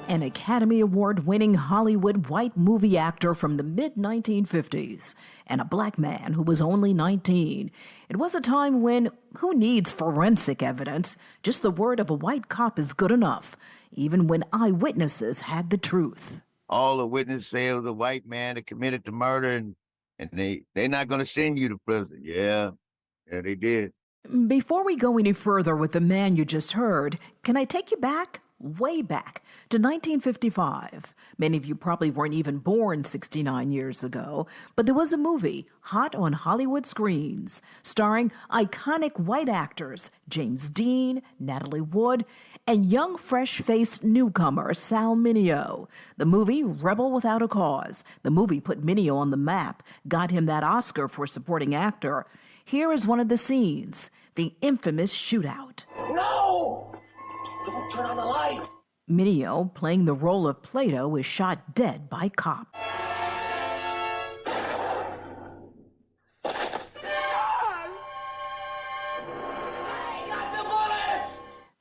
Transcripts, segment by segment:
An Academy Award-winning Hollywood white movie actor from the mid-1950s, and a black man who was only 19. It was a time when, who needs forensic evidence? Just the word of a white cop is good enough, even when eyewitnesses had the truth. All the witnesses say it was a white man that committed the murder, and they're not going to send you to prison. Yeah, they did. Before we go any further with the man you just heard, can I take you back? Way back to 1955. Many of you probably weren't even born 69 years ago, but there was a movie hot on Hollywood screens starring iconic white actors James Dean, Natalie Wood, and young fresh-faced newcomer Sal Mineo. The movie Rebel Without a Cause. The movie put Mineo on the map, got him that Oscar for supporting actor. Here is one of the scenes, the infamous shootout. No! Don't turn on the lights! Mineo, playing the role of Plato, is shot dead by cop.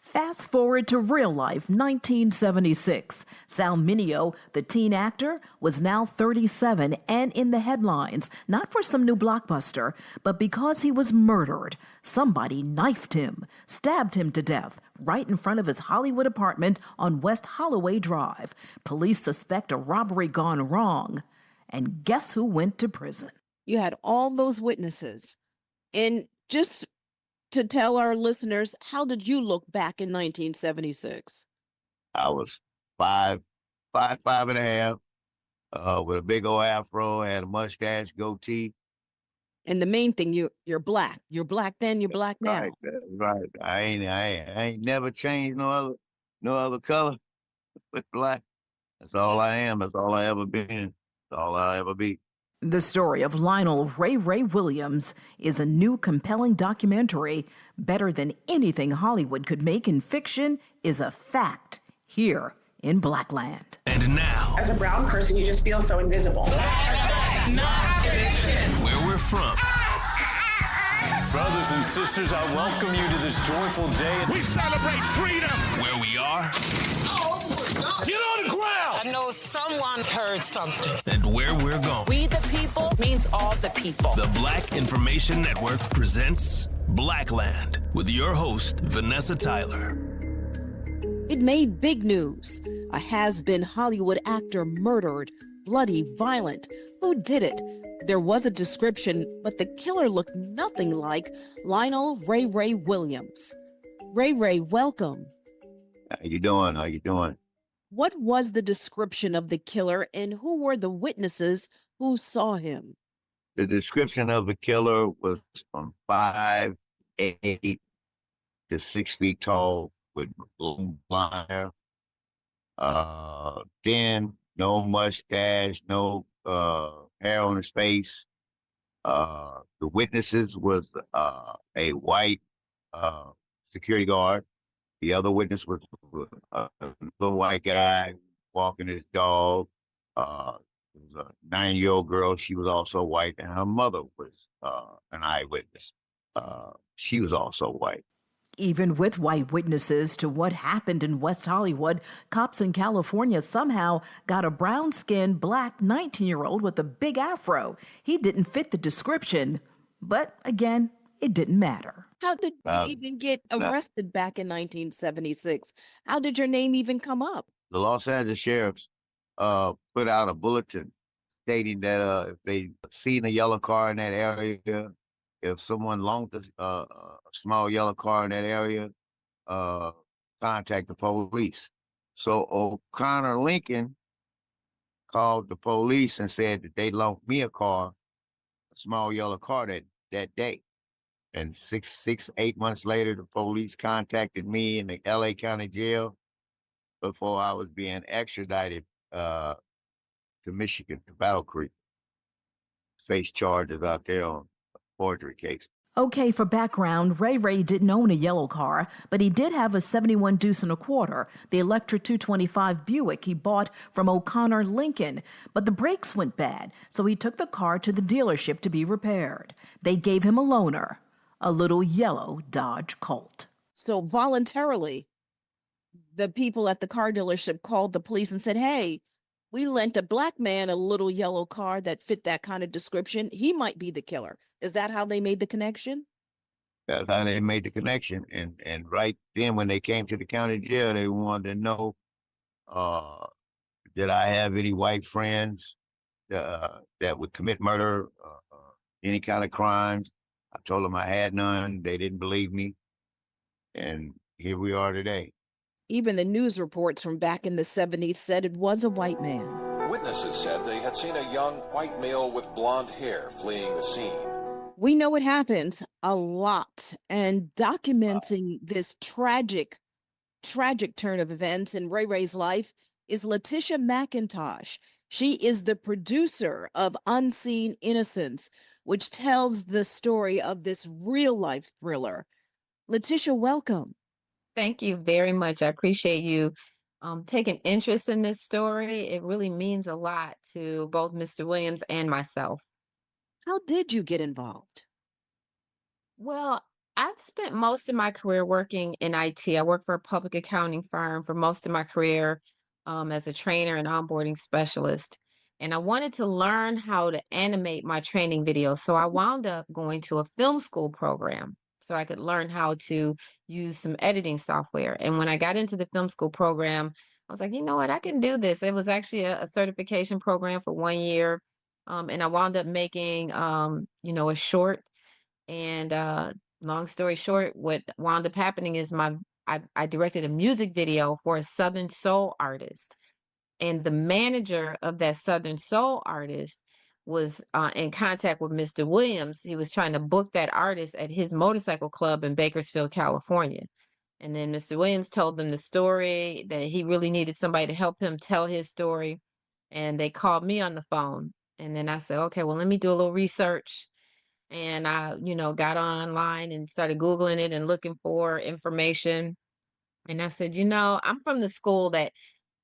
Fast forward to real life, 1976. Sal Mineo, the teen actor, was now 37 and in the headlines, not for some new blockbuster, but because he was murdered. Somebody knifed him, stabbed him to death, right in front of his Hollywood apartment on West Holloway Drive. Police suspect a robbery gone wrong. And guess who went to prison? You had all those witnesses. And just to tell our listeners, how did you look back in 1976? I was five and a half, with a big old afro, had a mustache, goatee. And the main thing, you're black. You're black then, you're black now. Right. I ain't never changed no other color but black. That's all I am. That's all I ever been. That's all I'll ever be. The story of Lionel Ray Williams is a new compelling documentary. Better than anything Hollywood could make in fiction is a fact here in Blackland. And now, as a brown person, you just feel so invisible. That's not fiction. Where we're from. Brothers and sisters, I welcome you to this joyful day. We celebrate freedom. Where we are. Get on the ground! I know someone heard something. And where we're going. We the people means all the people. The Black Information Network presents Blackland with your host, Vanessa Tyler. It made big news. A has-been Hollywood actor murdered, bloody, violent. Who did it? There was a description, but the killer looked nothing like Lionel Ray Williams. Ray, welcome. How you doing? What was the description of the killer, and who were the witnesses who saw him? The description of the killer was from 5'8" to 6 feet tall with blonde hair. Thin, no mustache, no hair on his face. The witnesses was a white security guard. The other witness was a little white guy walking his dog. It was a 9-year-old girl. She was also white, and her mother was an eyewitness. She was also white. Even with white witnesses to what happened in West Hollywood, cops in California somehow got a brown-skinned black 19-year-old with a big afro. He didn't fit the description, but again, it didn't matter. How did you even get arrested back in 1976? How did your name even come up? The Los Angeles sheriffs put out a bulletin stating that if they seen a yellow car in that area, if someone loaned a small yellow car in that area, contact the police. So O'Connor Lincoln called the police and said that they loaned me a small yellow car that day. And 8 months later, the police contacted me in the LA County Jail before I was being extradited to Michigan, to Battle Creek. Face charges out there on a forgery case. Okay, for background, Ray didn't own a yellow car, but he did have a 71 deuce and a quarter, the Electra 225 Buick he bought from O'Connor Lincoln. But the brakes went bad, so he took the car to the dealership to be repaired. They gave him a loaner. a little yellow Dodge Colt. So voluntarily, the people at the car dealership called the police and said, hey, we lent a black man a little yellow car that fit that kind of description. He might be the killer. Is that how they made the connection? That's how they made the connection. And right then when they came to the county jail, they wanted to know, did I have any white friends that would commit murder, any kind of crimes? I told them I had none. They didn't believe me. And here we are today. Even the news reports from back in the 70s said it was a white man. Witnesses said they had seen a young white male with blonde hair fleeing the scene. We know it happens a lot, and documenting this tragic turn of events in Ray Ray's life is Letitia McIntosh. She is the producer of Unseen Innocence, which tells the story of this real life thriller. Letitia, welcome. Thank you very much. I appreciate you taking interest in this story. It really means a lot to both Mr. Williams and myself. How did you get involved? Well, I've spent most of my career working in IT. I worked for a public accounting firm for most of my career as a trainer and onboarding specialist. And I wanted to learn how to animate my training videos. So I wound up going to a film school program so I could learn how to use some editing software. And when I got into the film school program, I was like, you know what, I can do this. It was actually a certification program for 1 year. And I wound up making, a short. And long story short, what wound up happening is I directed a music video for a Southern soul artist. And the manager of that Southern soul artist was in contact with Mr. Williams. He was trying to book that artist at his motorcycle club in Bakersfield, California. And then Mr. Williams told them the story, that he really needed somebody to help him tell his story. And they called me on the phone. And then I said, okay, well, let me do a little research. And I, got online and started Googling it and looking for information. And I said, I'm from the school that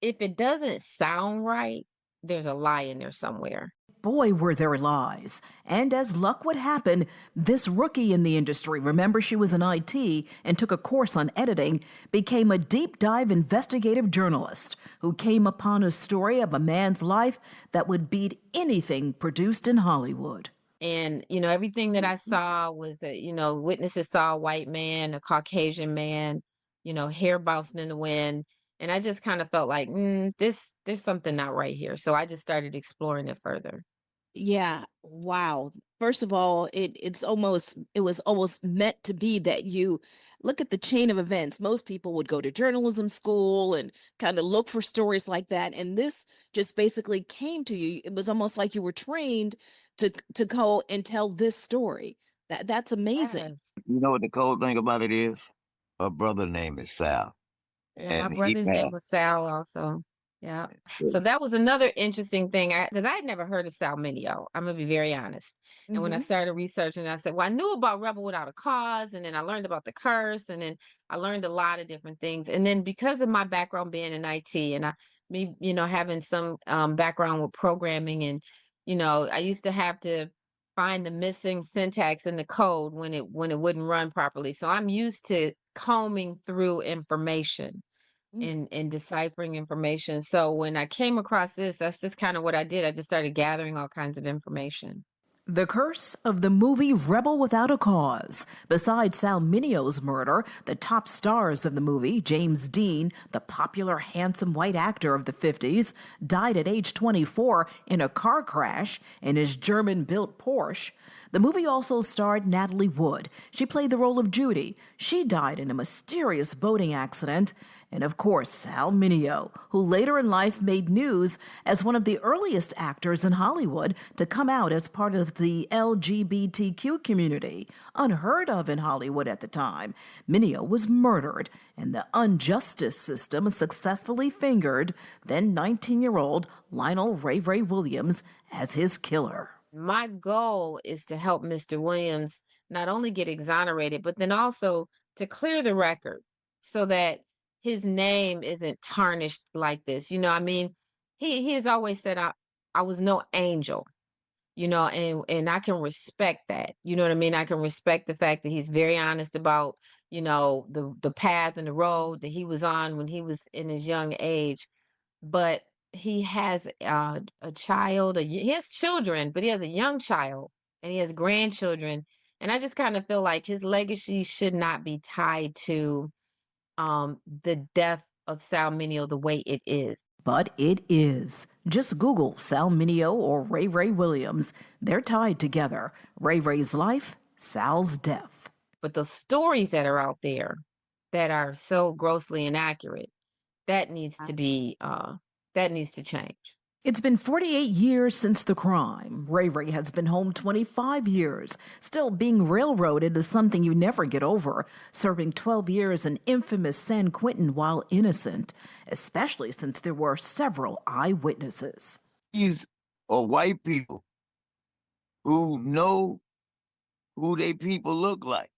if it doesn't sound right, there's a lie in there somewhere. Boy, were there lies. And as luck would happen, this rookie in the industry, remember she was in IT and took a course on editing, became a deep dive investigative journalist who came upon a story of a man's life that would beat anything produced in Hollywood. And, everything that I saw was that, witnesses saw a white man, a Caucasian man, hair bouncing in the wind. And I just kind of felt like, there's something not right here. So I just started exploring it further. Yeah. Wow. First of all, it was almost meant to be that you look at the chain of events. Most people would go to journalism school and kind of look for stories like that. And this just basically came to you. It was almost like you were trained to go and tell this story. That's amazing. Yes. You know what the cool thing about it is? Her brother's name is Sal. Yeah, my brother's name was Sal also. Yeah. So that was another interesting thing because I had never heard of Sal Mineo. I'm going to be very honest. And when I started researching, I said, well, I knew about Rebel Without a Cause. And then I learned about the curse. And then I learned a lot of different things. And then because of my background being in IT and me, having some background with programming and, I used to have to find the missing syntax in the code when it wouldn't run properly. So I'm used to combing through information and deciphering information. So when I came across this, that's just kind of what I did. I just started gathering all kinds of information. The curse of the movie Rebel Without a Cause. Besides Sal Mineo's murder, the top stars of the movie, James Dean, the popular handsome white actor of the 50s, died at age 24 in a car crash in his German-built Porsche. The movie also starred Natalie Wood. She played the role of Judy. She died in a mysterious boating accident. And of course, Sal Mineo, who later in life made news as one of the earliest actors in Hollywood to come out as part of the LGBTQ community. Unheard of in Hollywood at the time, Mineo was murdered, and the unjustice system successfully fingered then 19-year-old Lionel Ray Williams as his killer. My goal is to help Mr. Williams not only get exonerated, but then also to clear the record so that his name isn't tarnished like this. He has always said, I was no angel. and I can respect that. You know what I mean? I can respect the fact that he's very honest about, the path and the road that he was on when he was in his young age. But he has a child, he has children, but he has a young child and he has grandchildren. And I just kind of feel like his legacy should not be tied to the death of Sal Mineo the way it is. But it is. Just Google Sal Mineo or Ray Williams. They're tied together. Ray's life, Sal's death. But the stories that are out there that are so grossly inaccurate, that needs to be that needs to change. It's been 48 years since the crime. Ray has been home 25 years. Still, being railroaded is something you never get over, serving 12 years in infamous San Quentin while innocent, especially since there were several eyewitnesses. These are white people who know who they people look like,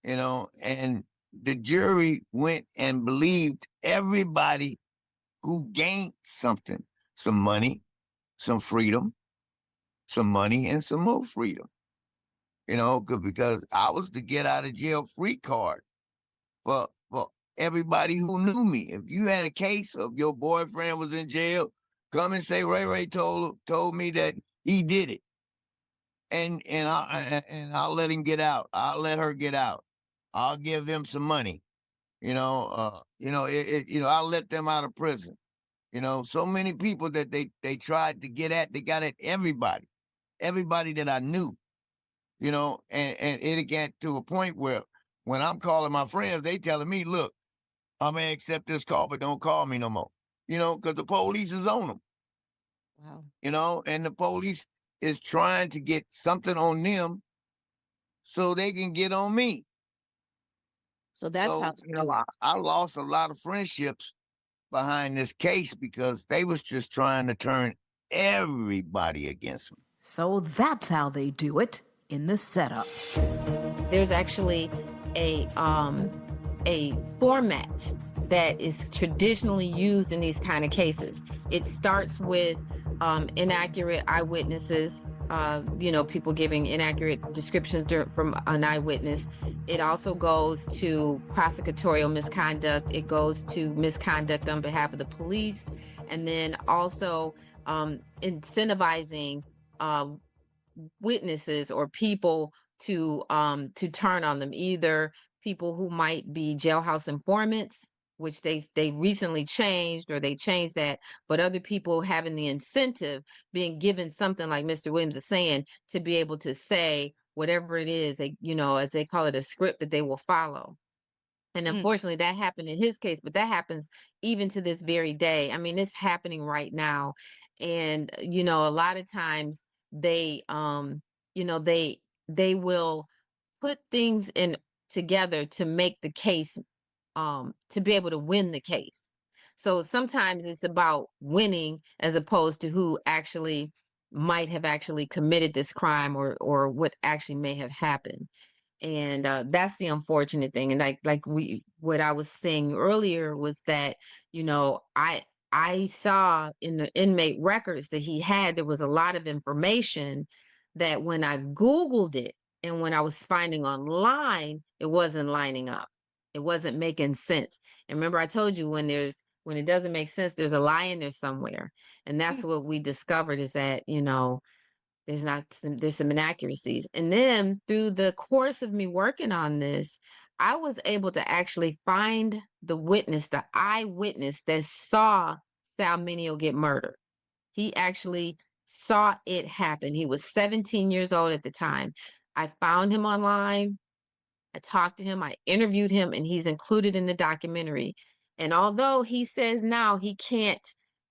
and the jury went and believed everybody who gained something. Some money, some freedom, some money, and some more freedom. Because I was the get out of jail free card for everybody who knew me. If you had a case of your boyfriend was in jail, come and say Ray told me that he did it, and I'll let him get out. I'll let her get out. I'll give them some money. I'll let them out of prison. So many people that they tried to get at, they got at everybody that I knew, and it got to a point where when I'm calling my friends, they telling me, look, I may accept this call, but don't call me no more, because the police is on them. Wow. And the police is trying to get something on them so they can get on me. So that's how, I lost a lot of friendships behind this case because they was just trying to turn everybody against me. So that's how they do it in the setup. There's actually a format that is traditionally used in these kind of cases. It starts with inaccurate eyewitnesses, people giving inaccurate descriptions from an eyewitness. It also goes to prosecutorial misconduct. It goes to misconduct on behalf of the police, and then also incentivizing witnesses or people to turn on them, either people who might be jailhouse informants, which they recently changed, or they changed that, but other people having the incentive, being given something like Mr. Williams is saying, to be able to say whatever it is, as they call it, a script that they will follow. And unfortunately that happened in his case, but that happens even to this very day. I mean, it's happening right now. And, a lot of times they will put things in together to make the case, to be able to win the case. So sometimes it's about winning as opposed to who actually might have actually committed this crime or what actually may have happened. And that's the unfortunate thing. And what I was saying earlier was that, I saw in the inmate records that he had, there was a lot of information that when I Googled it and when I was finding online, it wasn't lining up. It wasn't making sense. And remember, I told you when it doesn't make sense, there's a lie in there somewhere. And that's what we discovered, is that, there's some inaccuracies. And then through the course of me working on this, I was able to actually find the eyewitness that saw Sal Mineo get murdered. He actually saw it happen. He was 17 years old at the time. I found him online. I talked to him, I interviewed him, and he's included in the documentary. And although he says now he can't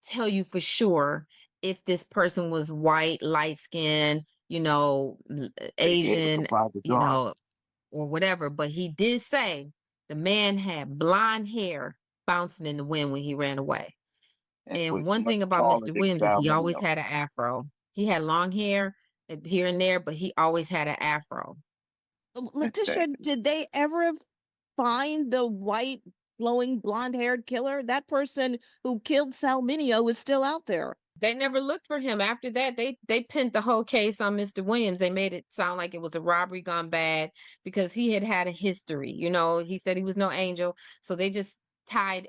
tell you for sure if this person was white, light-skinned, Asian, or whatever, but he did say the man had blonde hair bouncing in the wind when he ran away. And one thing about Mr. Williams is he always had an afro. He had long hair here and there, but he always had an afro. Letitia, did they ever find the white, flowing, blonde-haired killer? That person who killed Sal Mineo is still out there. They never looked for him. After that, they pinned the whole case on Mr. Williams. They made it sound like it was a robbery gone bad because he had a history. You know, he said he was no angel. So they just tied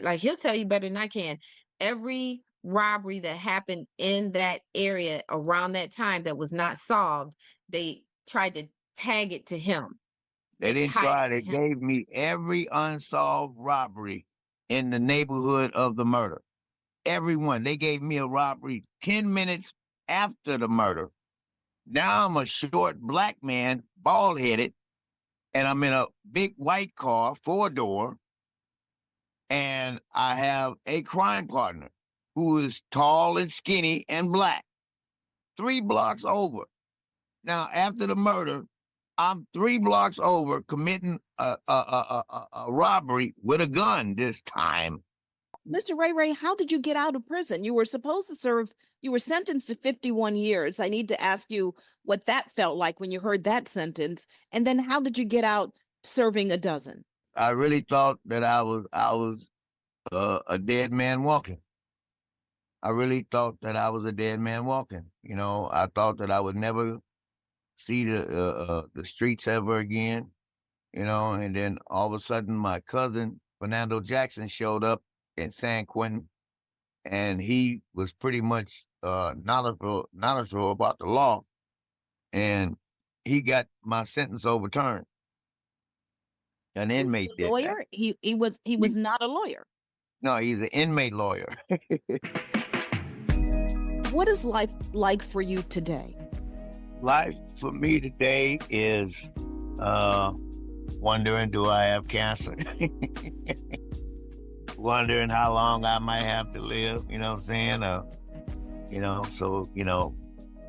like he'll tell you better than I can. Every robbery that happened in that area around that time that was not solved, they tried to tag it to him. They didn't tied try. it to They him. gave me every unsolved robbery in the neighborhood of the murder. Everyone. They gave me a robbery 10 minutes after the murder. Now I'm a short black man, bald headed, and I'm in a big white car, 4-door, and I have a crime partner who is tall and skinny and black, 3 blocks over. Now, after the murder, I'm 3 blocks over committing a robbery with a gun this time. Mr. Ray, how did you get out of prison? You were supposed to serve, you were sentenced to 51 years. I need to ask you what that felt like when you heard that sentence. And then how did you get out serving a dozen? I really thought that I was a dead man walking. I really thought that I was a dead man walking. You know, I thought that I would never see the streets ever again. You know, and then all of a sudden, my cousin Fernando Jackson showed up in San Quentin, and he was pretty much knowledgeable about the law, and he got my sentence overturned. An inmate A did lawyer? that. He was not a lawyer. No, he's an inmate lawyer. What is life like for you today? Life for me today is wondering, do I have cancer? Wondering how long I might have to live, you know what I'm saying? You know, so, you know,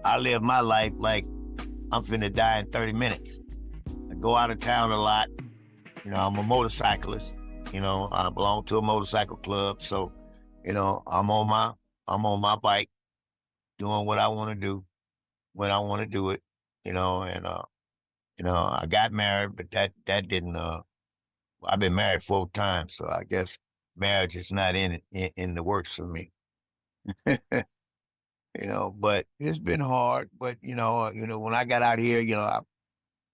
I live my life like I'm finna die in 30 minutes. I go out of town a lot. You know, I'm a motorcyclist. You know, I belong to a motorcycle club. So, you know, I'm on my bike doing what I want to do when I want to do it, you know, and you know, I got married, but that didn't I've been married 4 times, so I guess marriage is not in the works for me. You know, but it's been hard. But you know, when I got out here, you know, I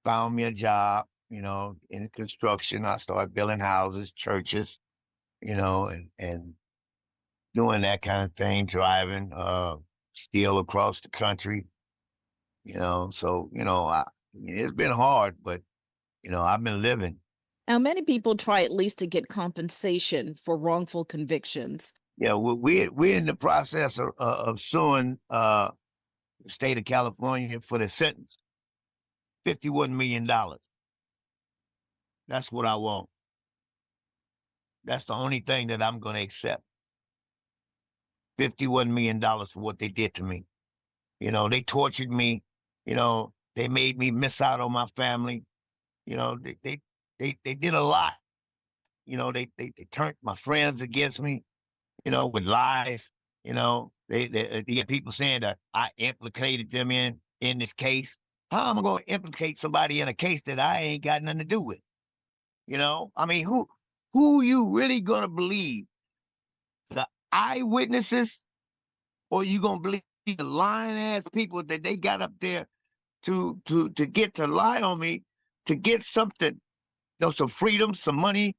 found me a job, you know, in construction. I started building houses, churches, you know, and doing that kind of thing, driving, still across the country, you know. So, you know, it's been hard, but, you know, I've been living. Now, many people try at least to get compensation for wrongful convictions. Yeah, we're in the process of suing the state of California for the sentence. $51 million. That's what I want. That's the only thing that I'm going to accept. $51 million for what they did to me. You know, they tortured me. You know, they made me miss out on my family. You know, they did a lot. You know, they turned my friends against me, you know, with lies. You know, they get people saying that I implicated them in this case. How am I going to implicate somebody in a case that I ain't got nothing to do with? You know, I mean, who you really going to believe? The eyewitnesses, or you going to believe the lying ass people that they got up there to get to lie on me, to get something, you know, some freedom, some money,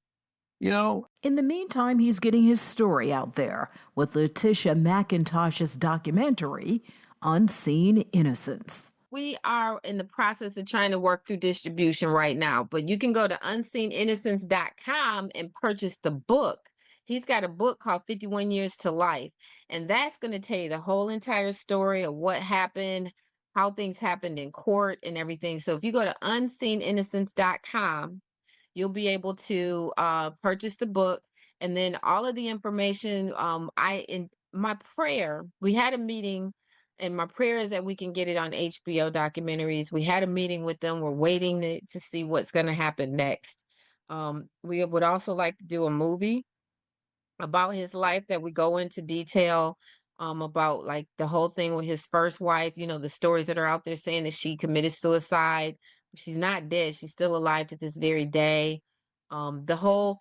you know? In the meantime, he's getting his story out there with Letitia McIntosh's documentary, Unseen Innocence. We are in the process of trying to work through distribution right now, but you can go to unseeninnocence.com and purchase the book. He's got a book called 51 Years to Life, and that's going to tell you the whole entire story of what happened, how things happened in court and everything. So if you go to unseeninnocence.com, you'll be able to purchase the book, and then all of the information. In my prayer, we had a meeting, and my prayer is that we can get it on HBO documentaries. We had a meeting with them. We're waiting to see what's going to happen next. We would also like to do a movie about his life that we go into detail about like the whole thing with his first wife, you know, the stories that are out there saying that she committed suicide. She's not dead. She's still alive to this very day. The whole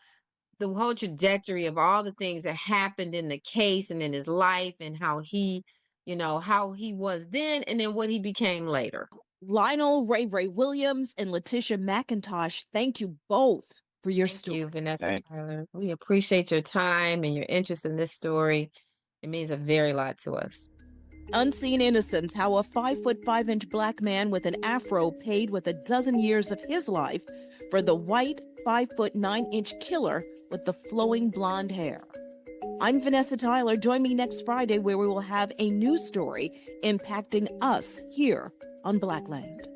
the whole trajectory of all the things that happened in the case and in his life and how he, how he was then and then what he became later. Lionel Ray Williams and Letitia McIntosh, thank you both for your story. Thank you, Vanessa Tyler. We appreciate your time and your interest in this story. It means a very lot to us. Unseen Innocence, how a 5'5" black man with an afro paid with a dozen years of his life for the white 5'9" killer with the flowing blonde hair. I'm Vanessa Tyler. Join me next Friday where we will have a new story impacting us here on Blackland.